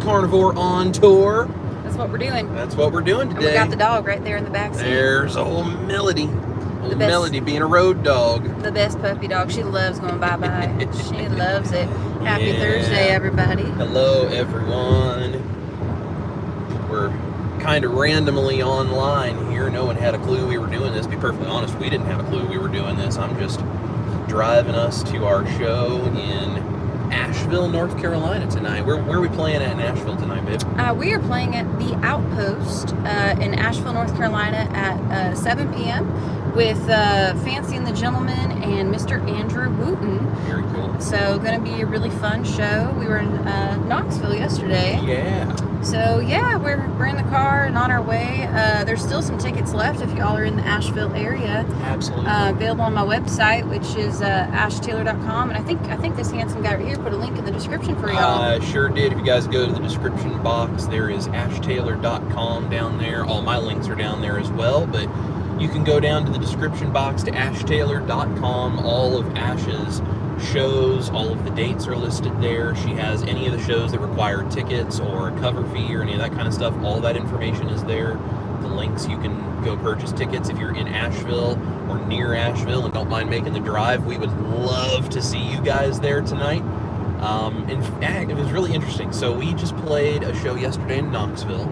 Carnivore on tour. That's what we're doing. That's what we're doing today. And we got the dog right there in the back seat. There's old Melody. Old Melody being a road dog. The best puppy dog. She loves going bye-bye. She loves it. Happy Thursday, everybody. Hello, everyone. We're kind of randomly online here. No one had a clue we were doing this. To be perfectly honest, we didn't have a clue we were doing this. I'm just driving us to our show in Asheville, North Carolina tonight. Where are we playing at in Asheville tonight, babe? We are playing at the Outpost in Asheville, North Carolina at 7 p.m. with Fancy and the Gentleman and Mr. Andrew Wooten. Very cool. So going to be a really fun show. We were in Knoxville yesterday. Yeah. So yeah, we're in the car and on our way. There's still some tickets left if y'all are in the Asheville area. Absolutely. Available on my website, which is ashtaylor.com. And I think this handsome guy right here put a link in the description for y'all. Sure did. If you guys go to the description box, there is ashtaylor.com down there. All my links are down there as well, but you can go down to the description box to ashtaylor.com. All of Ash's shows, all of the dates are listed there. She has any of the shows that require tickets or a cover fee or any of that kind of stuff. All that information is there. The links, you can go purchase tickets if you're in Asheville or near Asheville and don't mind making the drive. We would love to see you guys there tonight. In fact, it was really interesting. So we just played a show yesterday in Knoxville,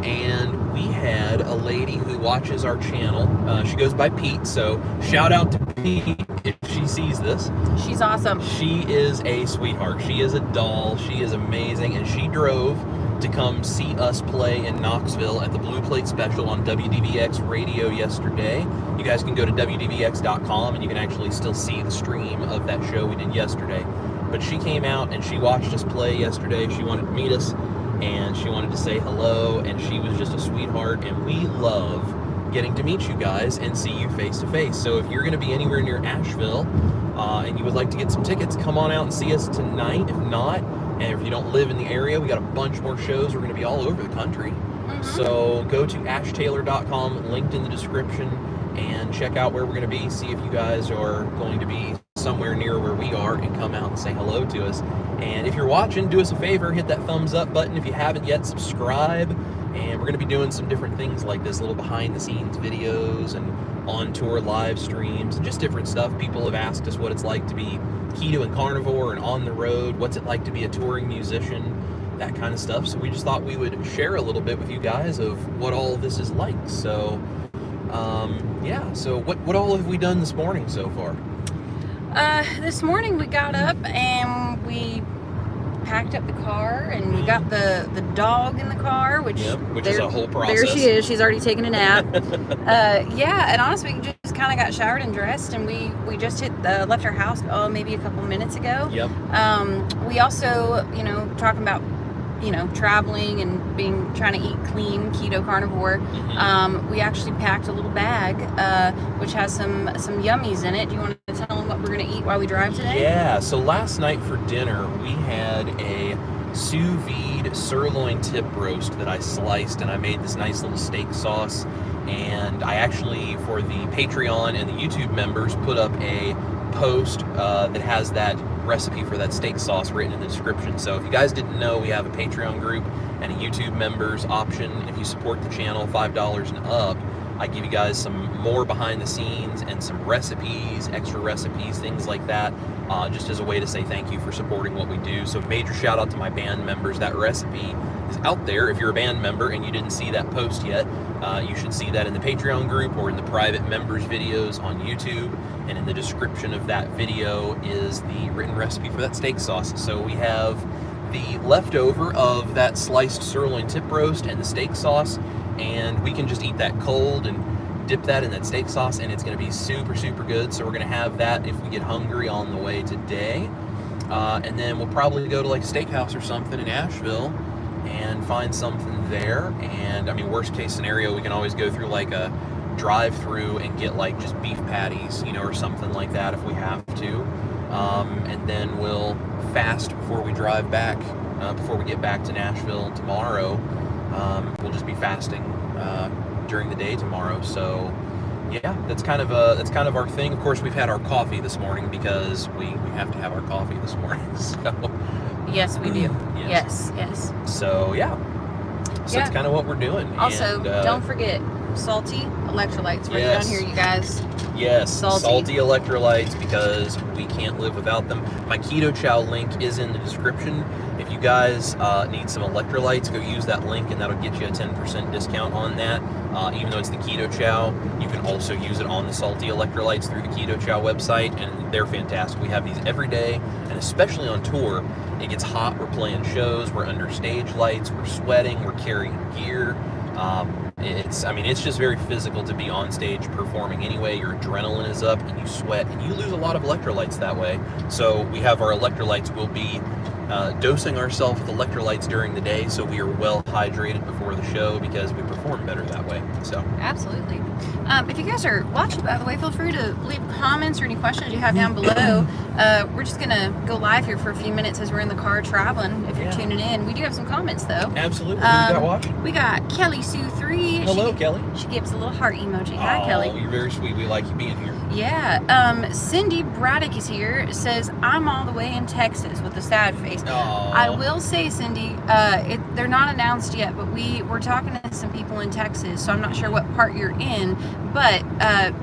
and we had a lady who watches our channel. She goes by Pete, so shout out to Pete if she sees this. She's awesome. She is a sweetheart. She is a doll. She is amazing, and she drove to come see us play in Knoxville at the Blue Plate Special on WDVX Radio yesterday. You guys can go to WDVX.com, and you can actually still see the stream of that show we did yesterday. But she came out and she watched us play yesterday. She wanted to meet us and she wanted to say hello, and she was just a sweetheart, and we love getting to meet you guys and see you face to face. So if you're going to be anywhere near Asheville and you would like to get some tickets, come on out and see us tonight. If not, and if you don't live in the area, we got a bunch more shows. We're going to be all over the country. So go to ashtaylor.com, linked in the description, and check out where we're going to be. See if you guys are going to be somewhere near where we are and come out and say hello to us. And if you're watching, do us a favor, hit that thumbs up button. If you haven't yet, subscribe. And we're going to be doing some different things like this, little behind the scenes videos and on tour live streams and just different stuff. People have asked us what it's like to be keto and carnivore and on the road. What's it like to be a touring musician? That kind of stuff. So we just thought we would share a little bit with you guys of what all this is like. So yeah, so what all have we done this morning so far? This morning we got up and we packed up the car, and we got the dog in the car, which is a whole process. There she is. She's already taken a nap. Yeah, and honestly, we just kind of got showered and dressed, and we just left our house maybe a couple minutes ago. Yep. We also, talking about traveling and trying to eat clean, keto, carnivore. We actually packed a little bag, which has some yummies in it. Do you want to tell them what we're going to eat while we drive today? Yeah, so last night for dinner, we had a sous vide sirloin tip roast that I sliced, and I made this nice little steak sauce. And I actually, for the Patreon and the YouTube members, put up a post that has that recipe for that steak sauce written in the description. So if you guys didn't know, we have a Patreon group and a YouTube members option. If you support the channel $5 and up, I give you guys some more behind the scenes and some recipes, extra recipes, things like that, just as a way to say thank you for supporting what we do. So major shout out to my band members. That recipe is out there. If you're a band member and you didn't see that post yet, you should see that in the Patreon group or in the private members videos on YouTube. And in the description of that video is the written recipe for that steak sauce. So we have the leftover of that sliced sirloin tip roast and the steak sauce, and we can just eat that cold and dip that in that steak sauce, and it's going to be super, super good. So we're going to have that if we get hungry on the way today. And then we'll probably go to like a steakhouse or something in Asheville and find something there. And I mean, worst case scenario, we can always go through like a drive-through and get like just beef patties, or something like that if we have to. And then we'll fast before we drive back, before we get back to Nashville tomorrow. We'll just be fasting during the day tomorrow. So yeah, that's kind of our thing. Of course, we've had our coffee this morning because we have to have our coffee this morning. So Yes, we do. Yes. So yeah. So that's kind of what we're doing. Also, and, don't forget salty electrolytes right down here, you guys. Yes, salty electrolytes, because we can't live without them. My Keto Chow link is in the description. If you guys need some electrolytes, go use that link, and that'll get you a 10% discount on that. Even though it's the Keto Chow, you can also use it on the salty electrolytes through the Keto Chow website, and they're fantastic. We have these every day, and especially on tour. It gets hot, we're playing shows, we're under stage lights, we're sweating, we're carrying gear. It's just very physical to be on stage performing anyway. Your adrenaline is up and you sweat and you lose a lot of electrolytes that way. So we have our electrolytes. We'll be dosing ourselves with electrolytes during the day, so we are well hydrated before the show, because we perform better that way. So absolutely. If you guys are watching, by the way, feel free to leave comments or any questions you have down below. We're just gonna go live here for a few minutes as we're in the car traveling. If you're tuning in, we do have some comments though. Absolutely. Who we got watching? We got Kelly Sue 3. Hello, Kelly. She gives a little heart emoji. Hi, Kelly. You're very sweet. We like you being here. Yeah. Cindy Braddock is here. It says, I'm all the way in Texas, with a sad face. Aww. I will say, Cindy, they're not announced yet, but we're talking to some people in Texas, so I'm not sure what part you're in. But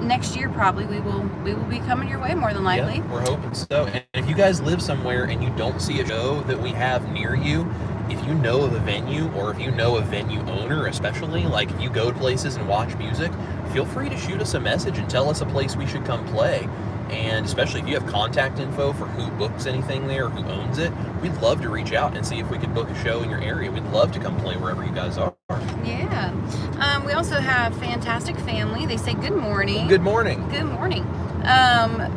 next year, probably we will be coming your way, more than likely. Yeah, we're hoping so. And if you guys live somewhere and you don't see a show that we have near you, if you know of a venue, or if you know a venue owner especially, like if you go to places and watch music, feel free to shoot us a message and tell us a place we should come play. And especially if you have contact info for who books anything there or who owns it, we'd love to reach out and see if we could book a show in your area. We'd love to come play wherever you guys are. Yeah. We also have Fantastic Family. They say good morning. Good morning. Good morning.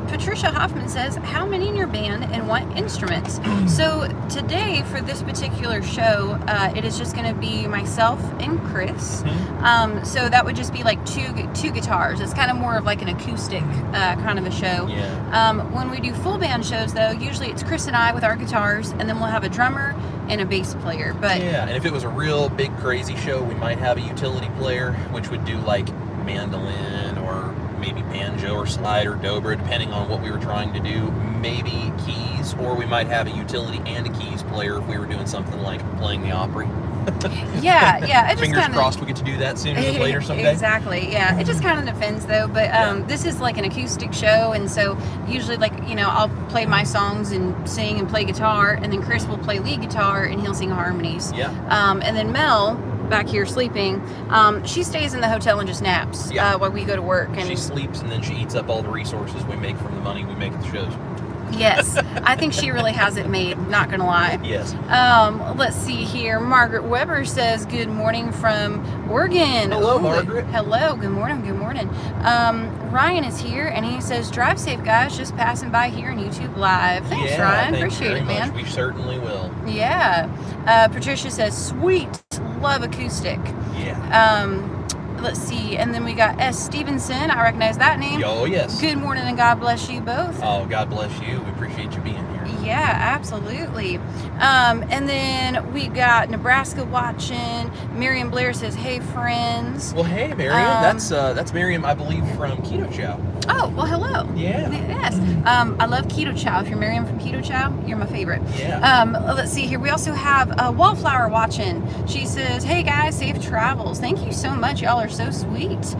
Patricia Hoffman says, how many in your band and what instruments? So today, for this particular show, it is just going to be myself and Chris. So that would just be like two guitars. It's kind of more of like an acoustic kind of a show. Yeah. When we do full band shows, though, usually it's Chris and I with our guitars, and then we'll have a drummer and a bass player. But yeah, and if it was a real big crazy show, we might have a utility player, which would do like mandolin or maybe banjo or slide or dobro, depending on what we were trying to do. Maybe keys, or we might have a utility and a keys player if we were doing something like playing the Opry. Yeah. It Fingers just crossed we get to do that sooner than later someday. Exactly. Yeah. It just kind of depends though. But this is like an acoustic show, and so usually, like, I'll play my songs and sing and play guitar, and then Chris will play lead guitar and he'll sing harmonies. Yeah. And then Mel, back here sleeping, she stays in the hotel and just naps while we go to work. And she sleeps, and then she eats up all the resources we make from the money we make at the shows. Yes, I think she really has it made, not gonna lie. Yes. Let's see here. Margaret Weber says, good morning from Oregon. Hello, Margaret. Hello, good morning. Ryan is here, and he says, drive safe, guys, just passing by here on YouTube Live. Thanks, Ryan. Appreciate it, man. We certainly will. Yeah. Patricia says, sweet, love acoustic. Yeah. Let's see, and then we got S. Stevenson. I recognize that name. Oh, yes. Good morning, and God bless you both. Oh, God bless you. We appreciate you being here. Yeah, absolutely. And then we got Nebraska watching. Miriam Blair says, hey, friends. Well, hey, Miriam. That's Miriam, I believe, from Keto Chow. Oh, well, hello. Yeah. Yes. I love Keto Chow. If you're Miriam from Keto Chow, you're my favorite. Yeah. Let's see here. We also have Wallflower watching. She says, hey, guys, safe travels. Thank you so much. Y'all are so sweet.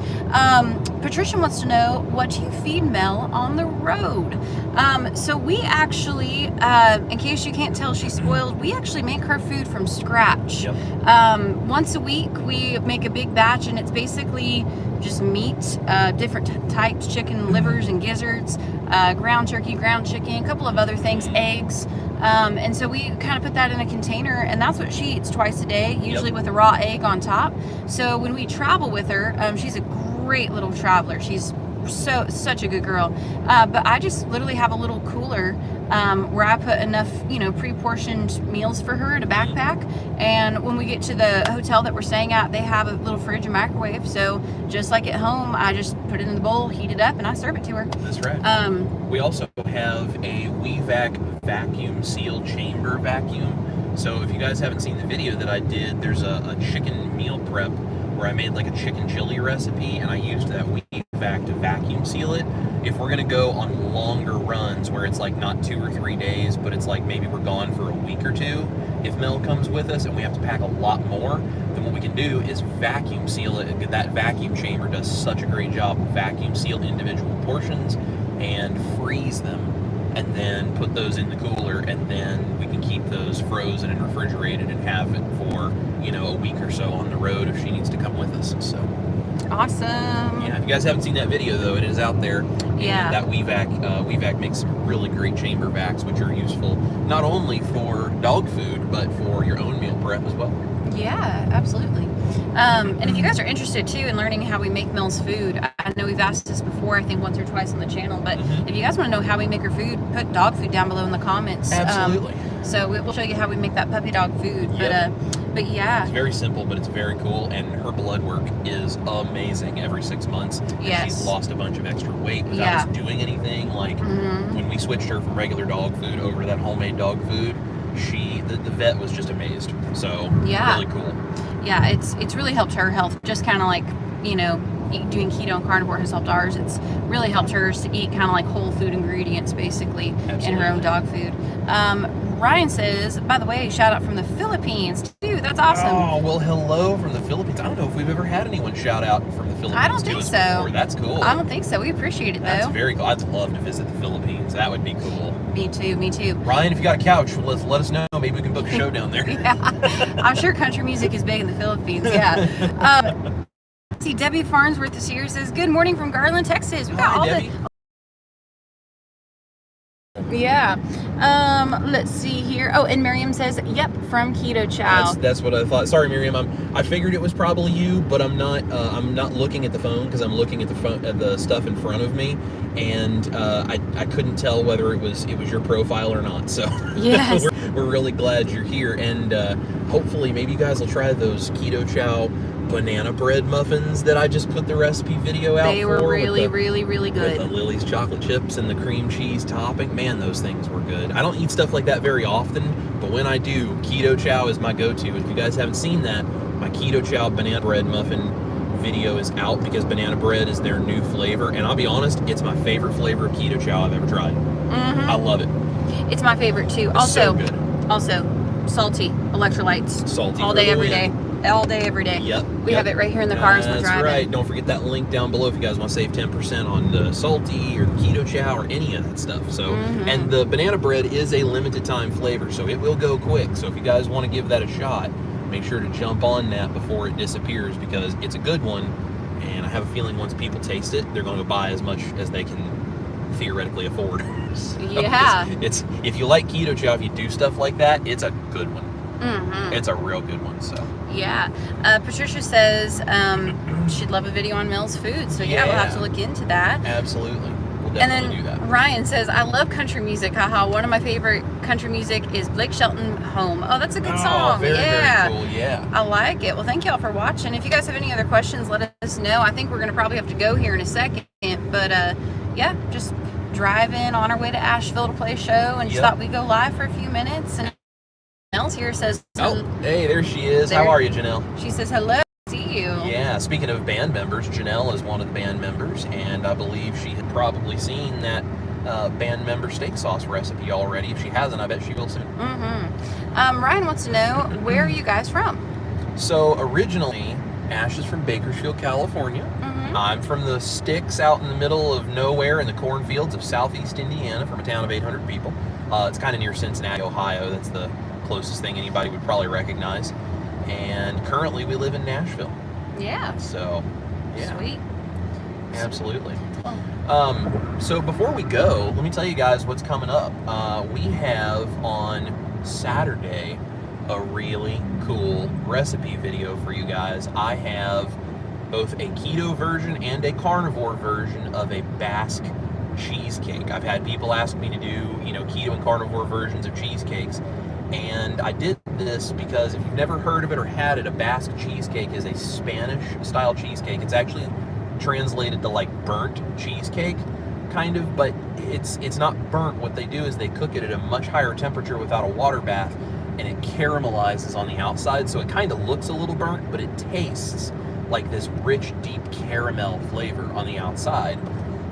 Patricia wants to know, what do you feed Mel on the road? So we actually, in case you can't tell she's spoiled, we actually make her food from scratch. Yep. Once a week, we make a big batch, and it's basically just meat, different types, chicken livers and gizzards, ground turkey, ground chicken, a couple of other things, eggs. And so we kind of put that in a container, and that's what she eats twice a day, usually with a raw egg on top. So when we travel with her, she's a great little traveler. She's such a good girl. But I just literally have a little cooler where I put enough, pre-portioned meals for her in a backpack. And when we get to the hotel that we're staying at, they have a little fridge and microwave. So just like at home, I just put it in the bowl, heat it up, and I serve it to her. That's right. We also have a WeVac vacuum seal chamber vacuum. So if you guys haven't seen the video that I did, there's a chicken meal prep where I made like a chicken chili recipe, and I used that WeVac WeVac to vacuum seal it. If we're gonna go on longer runs where it's like not 2 or 3 days, but it's like maybe we're gone for a week or two, if Mel comes with us and we have to pack a lot more, then what we can do is vacuum seal it. That vacuum chamber does such a great job of vacuum seal individual portions and freeze them, and then put those in the cooler, and then we can keep those frozen and refrigerated and have it for, you know, a week or so on the road if she needs to come with us. So awesome. yeah, if you guys haven't seen that video though, it is out there. Yeah. And that WeVac makes some really great chamber vacs, which are useful not only for dog food but for your own meal prep as well. Yeah, absolutely. And if you guys are interested too in learning how we make Mel's food, I know we've asked this before, I think once or twice on the channel, but if you guys want to know how we make our food, put dog food down below in the comments. Absolutely. So we'll show you how we make that puppy dog food. Yep. But yeah. It's very simple, but it's very cool, and her blood work is amazing every 6 months. And Yes. she's lost a bunch of extra weight without us doing anything. Like when we switched her from regular dog food over to that homemade dog food, the vet was just amazed. So really cool. Yeah, it's really helped her health. Just kind of like, you know, doing keto and carnivore has helped ours. It's really helped hers to eat kind of like whole food ingredients basically in her own dog food. Ryan says, by the way, shout out from the Philippines too. That's awesome. Oh, well, hello from the Philippines. I don't know if we've ever had anyone shout out from the Philippines. I don't think so. Before. That's cool. I don't think so. We appreciate it though. That's very cool. I'd love to visit the Philippines. That would be cool. Me too. Ryan, if you got a couch, let us know. Maybe we can book a show down there. Yeah, I'm sure country music is big in the Philippines. Yeah. See, Debbie Farnsworth this year says, "Good morning from Garland, Texas." We got Hi, all Debbie. Yeah. Let's see here. Oh, and Miriam says, "Yep, from Keto Chow." That's what I thought. Sorry, Miriam. I figured it was probably you, but I'm not. I'm not looking at the phone because I'm looking at the stuff in front of me, and I couldn't tell whether it was your profile or not. So Yes. we're really glad you're here, and hopefully maybe you guys will try those Keto Chow banana bread muffins that I just put the recipe video out for. They were really With good. the Lily's chocolate chips and the cream cheese topping. Man, those things were good. I don't eat stuff like that very often, but when I do, Keto Chow is my go-to. If you guys haven't seen that, my Keto Chow banana bread muffin video is out because banana bread is their new flavor, and I'll be honest, it's my favorite flavor of Keto Chow I've ever tried. I love it. It's my favorite too. It's so good. Also, salty electrolytes. Salty all for day, the every win. day. All day, every day. Yep. We have it right here in the car as we're That's driving. right. Don't forget that link down below if you guys want to save 10% on the salty or the Keto Chow or any of that stuff. So, and the banana bread is a limited time flavor, so it will go quick. So if you guys want to give that a shot, make sure to jump on that before it disappears because it's a good one. And I have a feeling once people taste it, they're going to buy as much as they can theoretically afford. So Yeah. it's if you like Keto Chow, if you do stuff like that, it's a good one. It's a real good one. So yeah. Patricia says she'd love a video on Mel's food. So yeah, we'll have to look into that. Absolutely. We'll And definitely do that. then Ryan says, "I love country music. Haha. One of my favorite country music is Blake Shelton, Home." Oh, that's a good song. Very, yeah. very cool. Yeah. I like it. Well, thank y'all for watching. If you guys have any other questions, let us know. I think we're going to probably have to go here in a second. But yeah, just driving on our way to Asheville to play a show and just thought we'd go live for a few minutes. And Janelle's here says, Oh, hey, there she is. How are you, Janelle? She says, "Hello, see you." Yeah, speaking of band members, Janelle is one of the band members, and I believe she had probably seen that band member steak sauce recipe already. If she hasn't, I bet she will soon. Ryan wants to know, where are you guys from? So originally, Ash is from Bakersfield, California. I'm from the sticks out in the middle of nowhere in the cornfields of southeast Indiana, from a town of 800 people. It's kind of near Cincinnati, Ohio. That's the closest thing anybody would probably recognize. And currently we live in Nashville. Yeah. So, yeah. Sweet. Absolutely. So before we go, let me tell you guys what's coming up. We have on Saturday a really cool recipe video for you guys. I have both a keto version and a carnivore version of a Basque cheesecake. I've had people ask me to do, keto and carnivore versions of cheesecakes, and I did this because if you've never heard of it or had it, a Basque cheesecake is a Spanish style cheesecake. It's actually translated to like burnt cheesecake, kind of, but it's not burnt. What they do is they cook it at a much higher temperature without a water bath, and it caramelizes on the outside, so it kind of looks a little burnt, but it tastes like this rich, deep caramel flavor on the outside.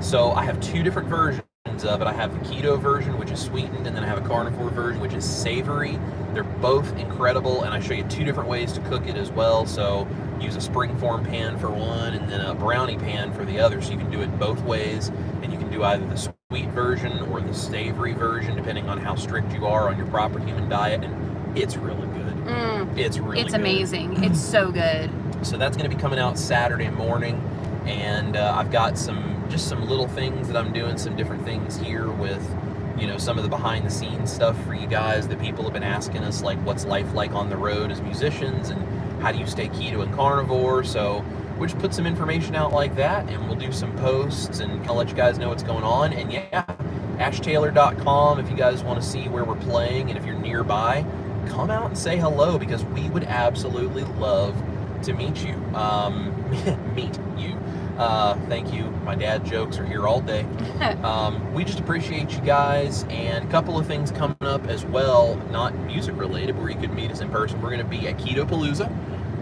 So I have two different versions of it. I have the keto version, which is sweetened, and then I have a carnivore version, which is savory. They're both incredible, and I show you two different ways to cook it as well. So use a springform pan for one, and then a brownie pan for the other. So you can do it both ways, and you can do either the sweet version or the savory version, depending on how strict you are on your proper human diet, and it's really good. It's really good. It's amazing. It's so good. So that's going to be coming out Saturday morning, and I've got some little things that I'm doing, some different things here with, you know, some of the behind the scenes stuff for you guys that people have been asking us, like what's life like on the road as musicians and how do you stay keto and carnivore. So we'll just put some information out like that, and we'll do some posts and kind of let you guys know what's going on. And yeah, ashtaylor.com if you guys want to see where we're playing, and if you're nearby, come out and say hello, because we would absolutely love to meet you. Meet you. Thank you. My dad jokes are here all day. We just appreciate you guys, and a couple of things coming up as well, not music related, where you could meet us in person. We're going to be at Keto Palooza,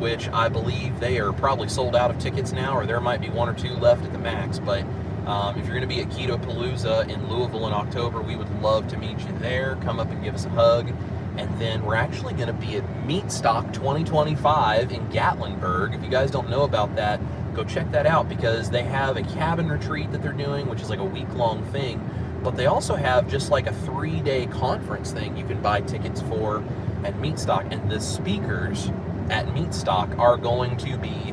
which I believe they are probably sold out of tickets now, or there might be one or two left at the max. But if you're going to be at Keto Palooza in Louisville in October, we would love to meet you there. Come up and give us a hug. And then we're actually going to be at Meatstock 2025 in Gatlinburg. If you guys don't know about that, go check that out, because they have a cabin retreat that they're doing, which is like a week-long thing. But they also have just like a 3-day conference thing you can buy tickets for at Meatstock. And the speakers at Meatstock are going to be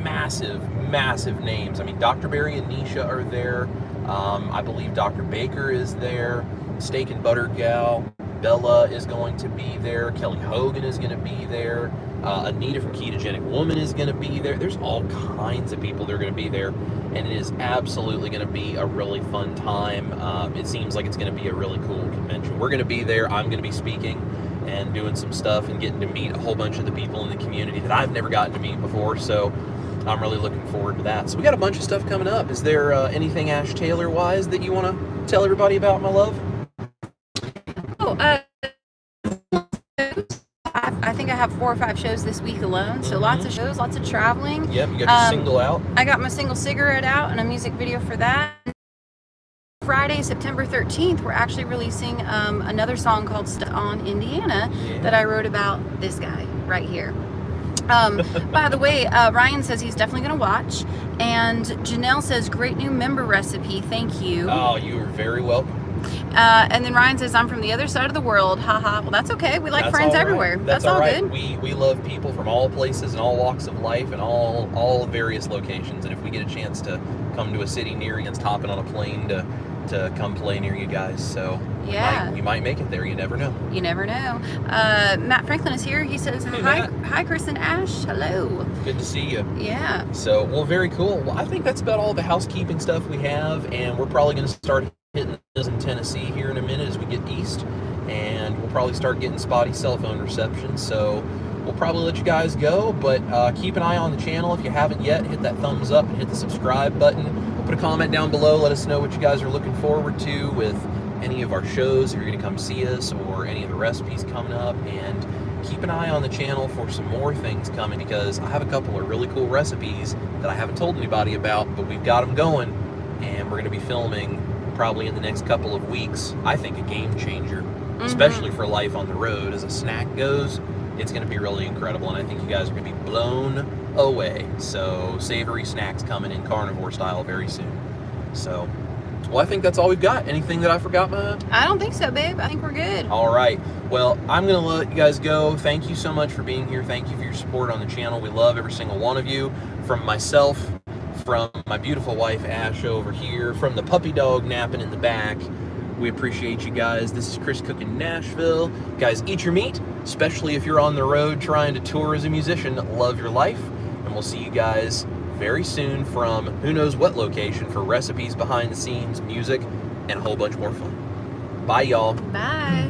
massive, massive names. I mean, Dr. Barry and Nisha are there. I believe Dr. Baker is there. Steak and Butter Gal Bella is going to be there. Kelly Hogan is going to be there. Anita from Ketogenic Woman is going to be there. There's all kinds of people that are going to be there, and it is absolutely going to be a really fun time. It seems like it's going to be a really cool convention. We're going to be there. I'm going to be speaking and doing some stuff and getting to meet a whole bunch of the people in the community that I've never gotten to meet before, so I'm really looking forward to that. So we got a bunch of stuff coming up. Is there anything Ash Taylor wise that you want to tell everybody about, my love? I think I have 4 or 5 shows this week alone, so lots of shows, lots of traveling. Yep, you got your single out. I got my single cigarette out and a music video for that. Friday, September 13th, we're actually releasing another song called On Indiana that I wrote about this guy right here. By the way, Ryan says he's definitely going to watch, and Janelle says, great new member recipe, thank you. Oh, you are very welcome. And then Ryan says, I'm from the other side of the world. Haha. Well, that's okay. We like friends everywhere. That's all right. good. We love people from all places and all walks of life and all various locations. And if we get a chance to come to a city near you and hopping on a plane to come play near you guys. So yeah, we might make it there. You never know. You never know. Matt Franklin is here. He says, hi, Chris and Ash. Hello. Good to see you. Yeah. So, well, very cool. Well, I think that's about all the housekeeping stuff we have. And we're probably going to start hitting this in Tennessee here in a minute as we get east, and we'll probably start getting spotty cell phone reception, so we'll probably let you guys go, but keep an eye on the channel. If you haven't yet, hit that thumbs up and hit the subscribe button. Put a comment down below, let us know what you guys are looking forward to with any of our shows, if you're going to come see us, or any of the recipes coming up, and keep an eye on the channel for some more things coming, because I have a couple of really cool recipes that I haven't told anybody about, but we've got them going, and we're going to be filming probably in the next couple of weeks. I think a game changer, especially for life on the road. As a snack goes, it's going to be really incredible, and I think you guys are going to be blown away. So savory snacks coming in carnivore style very soon. So, well, I think that's all we've got. Anything that I forgot, man? I don't think so, babe. I think we're good. All right. Well, I'm going to let you guys go. Thank you so much for being here. Thank you for your support on the channel. We love every single one of you. From myself, from my beautiful wife Ash over here, from the puppy dog napping in the back, we appreciate you guys. This is Chris Cooking Nashville. Guys, eat your meat, especially if you're on the road trying to tour as a musician. Love your life, and we'll see you guys very soon from who knows what location for recipes, behind the scenes, music, and a whole bunch more fun. Bye, y'all. Bye.